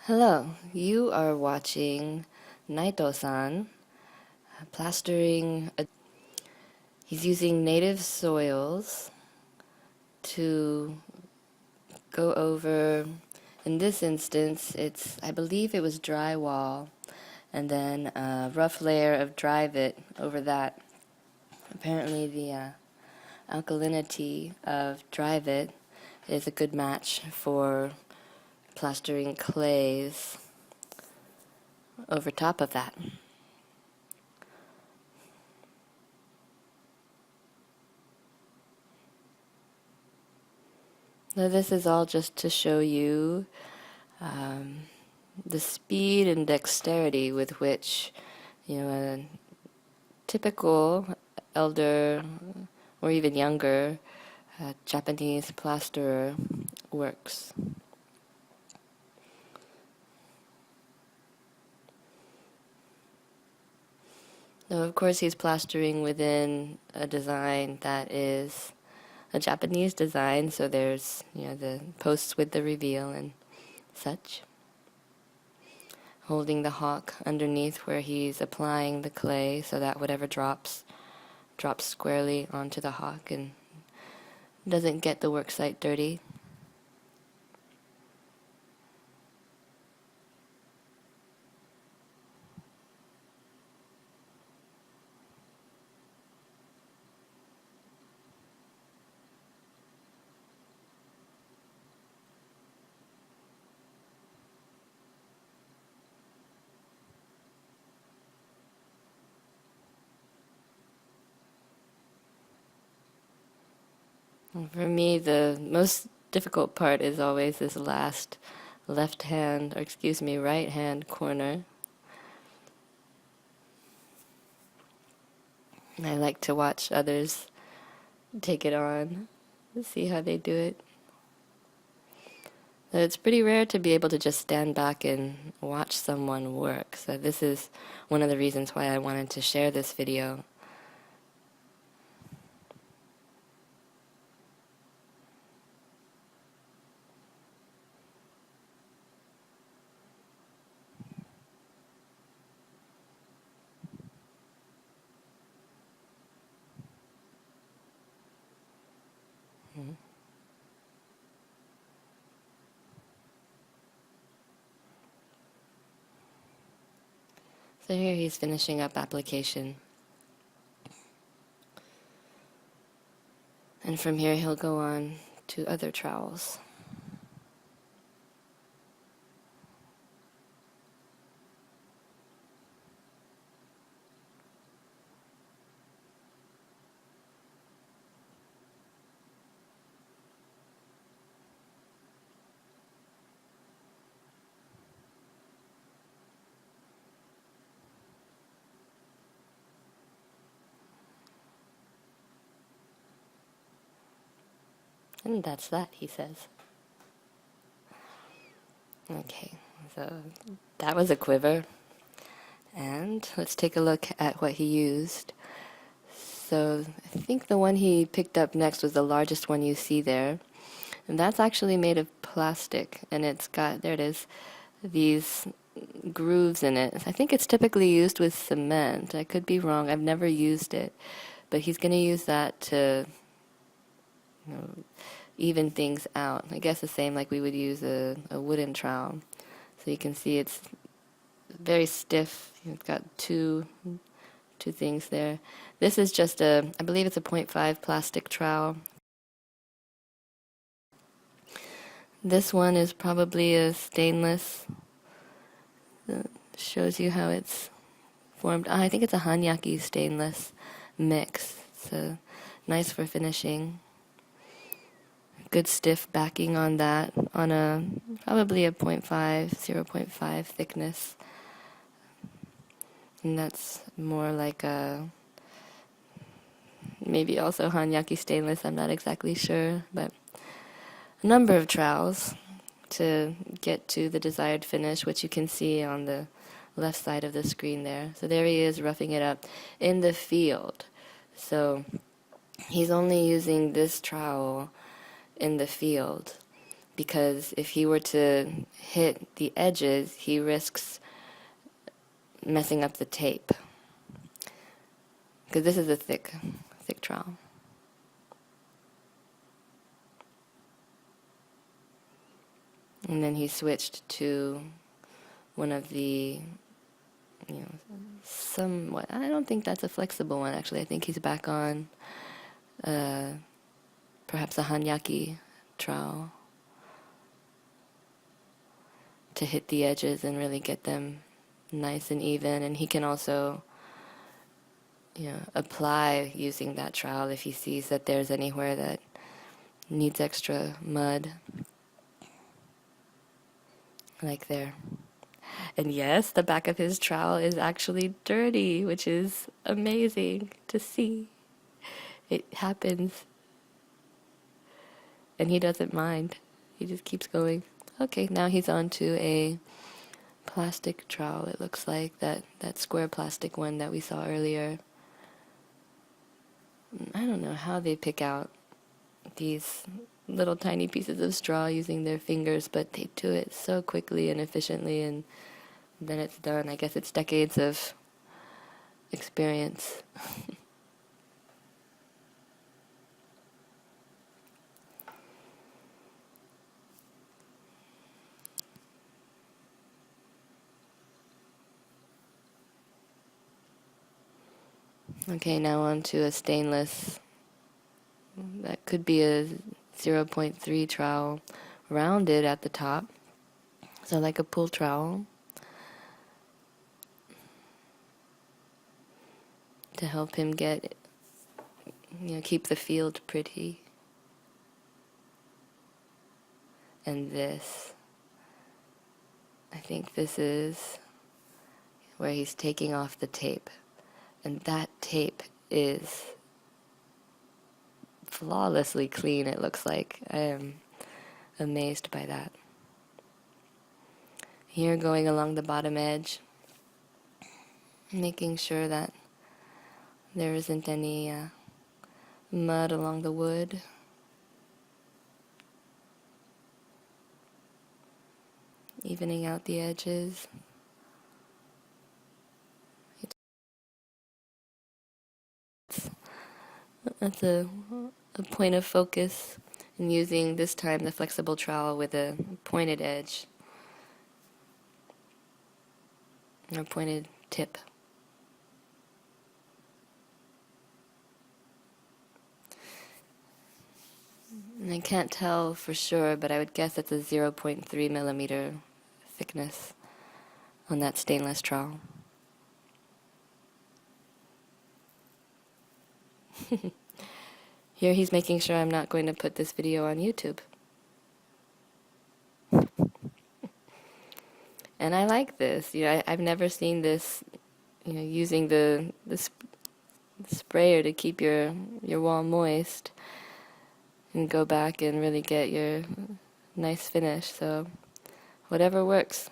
Hello, you are watching Naito-san plastering. He's using native soils to go over, in this instance, I believe it was drywall, and then a rough layer of Dryvit over that. Apparently the alkalinity of Dryvit is a good match for plastering clays over top of that. Now this is all just to show you the speed and dexterity with which, a typical elder or even younger Japanese plasterer works. Now, of course, he's plastering within a design that is a Japanese design, so there's, the posts with the reveal and such. Holding the hawk underneath where he's applying the clay so that whatever drops squarely onto the hawk and doesn't get the worksite dirty. For me, the most difficult part is always this last right hand corner. I like to watch others take it on, see how they do it. It's pretty rare to be able to just stand back and watch someone work, so this is one of the reasons why I wanted to share this video. So here he's finishing up application. And from here he'll go on to other trowels. And that's that, he says. Okay, so that was a quiver. And let's take a look at what he used. So I think the one he picked up next was the largest one you see there. And that's actually made of plastic, and it's got, there it is, these grooves in it. I think it's typically used with cement. I could be wrong. I've never used it. But he's going to use that to even things out. I guess the same like we would use a wooden trowel. So you can see it's very stiff. It's got two things there. This is just I believe it's a 0.5 plastic trowel. This one is probably a stainless. Shows you how it's formed. I think it's a Hanyaki stainless mix. So nice for finishing. Good stiff backing on that, on probably a 0.5 thickness. And that's more like maybe also Hanyaki stainless, I'm not exactly sure, but a number of trowels to get to the desired finish, which you can see on the left side of the screen there. So there he is roughing it up in the field. So he's only using this trowel in the field, because if he were to hit the edges, he risks messing up the tape. Because this is a thick trowel. And then he switched to one of the, somewhat, I don't think that's a flexible one, actually. I think he's back on perhaps a hanyaki trowel to hit the edges and really get them nice and even. And he can also, apply using that trowel if he sees that there's anywhere that needs extra mud. Like there. And yes, the back of his trowel is actually dirty, which is amazing to see. It happens. And he doesn't mind. He just keeps going. Okay, now he's on to a plastic trowel, it looks like. That square plastic one that we saw earlier. I don't know how they pick out these little tiny pieces of straw using their fingers, but they do it so quickly and efficiently, and then it's done. I guess it's decades of experience. Okay, now on to a stainless. That could be a 0.3 trowel, rounded at the top, so like a pull trowel, to help him get, keep the field pretty. And this, I think this is where he's taking off the tape, and that tape is flawlessly clean, it looks like. I am amazed by that. Here, going along the bottom edge, making sure that there isn't any mud along the wood. Evening out the edges. That's a point of focus, and using this time the flexible trowel with a pointed edge, or pointed tip. And I can't tell for sure, but I would guess it's a 0.3 millimeter thickness on that stainless trowel. Here he's making sure I'm not going to put this video on YouTube. And I like this. I've never seen this, using the sprayer to keep your wall moist and go back and really get your nice finish. So whatever works.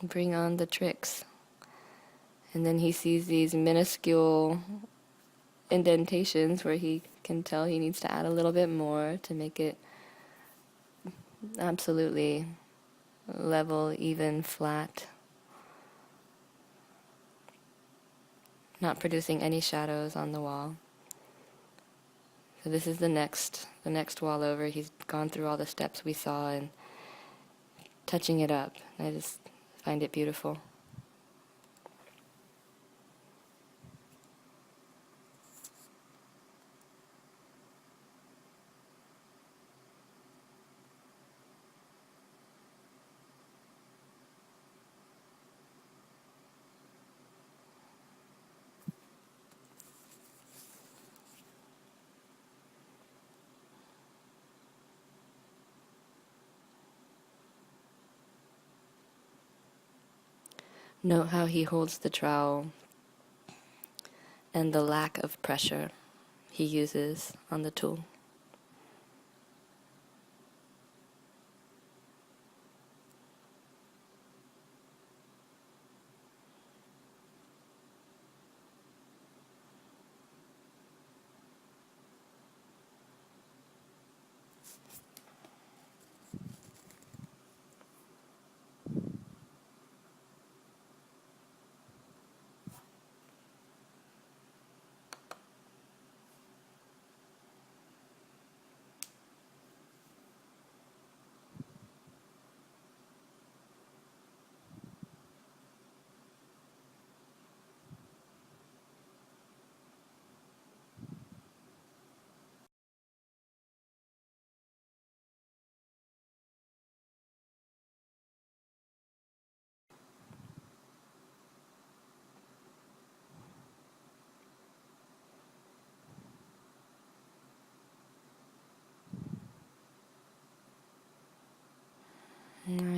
Bring on the tricks. And then he sees these minuscule indentations where he can tell he needs to add a little bit more to make it absolutely level, even, flat. Not producing any shadows on the wall. So this is the next wall over. He's gone through all the steps we saw and touching it up. I just find it beautiful. Note how he holds the trowel and the lack of pressure he uses on the tool.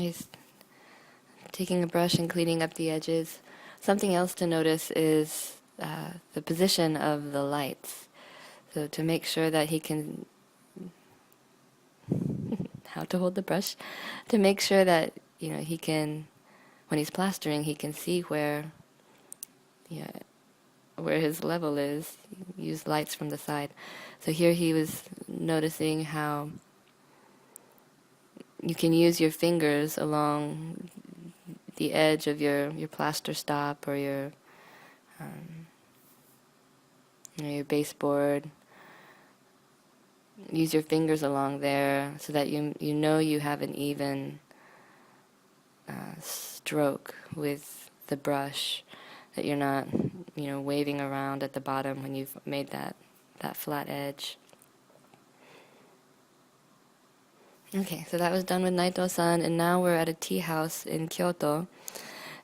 he's taking a brush and cleaning up the edges. Something else to notice is the position of the lights. So to make sure that he can, how to hold the brush, to make sure that, he can, when he's plastering, he can see where his level is. Use lights from the side. So here he was noticing how you can use your fingers along the edge of your plaster stop or your your baseboard. Use your fingers along there so that you have an even stroke with the brush, that you're not waving around at the bottom when you've made that flat edge. Okay, so that was done with Naito-san, and now we're at a tea house in Kyoto.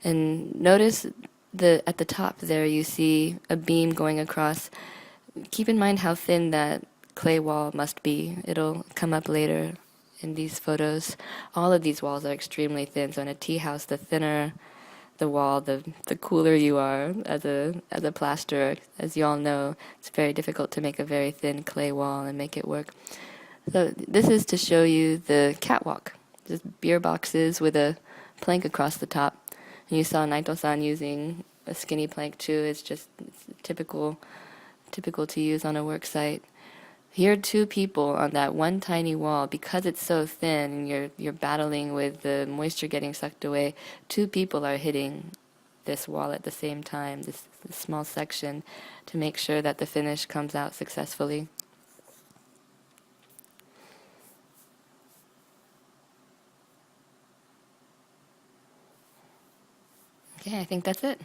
And notice at the top there you see a beam going across. Keep in mind how thin that clay wall must be. It'll come up later in these photos. All of these walls are extremely thin, so in a tea house, the thinner the wall, the cooler you are as a plasterer. As you all know, it's very difficult to make a very thin clay wall and make it work. So this is to show you the catwalk, just beer boxes with a plank across the top. And you saw Naito-san using a skinny plank too. It's typical to use on a work site. Here are two people on that one tiny wall. Because it's so thin and you're battling with the moisture getting sucked away, two people are hitting this wall at the same time, this small section, to make sure that the finish comes out successfully. Okay, I think that's it.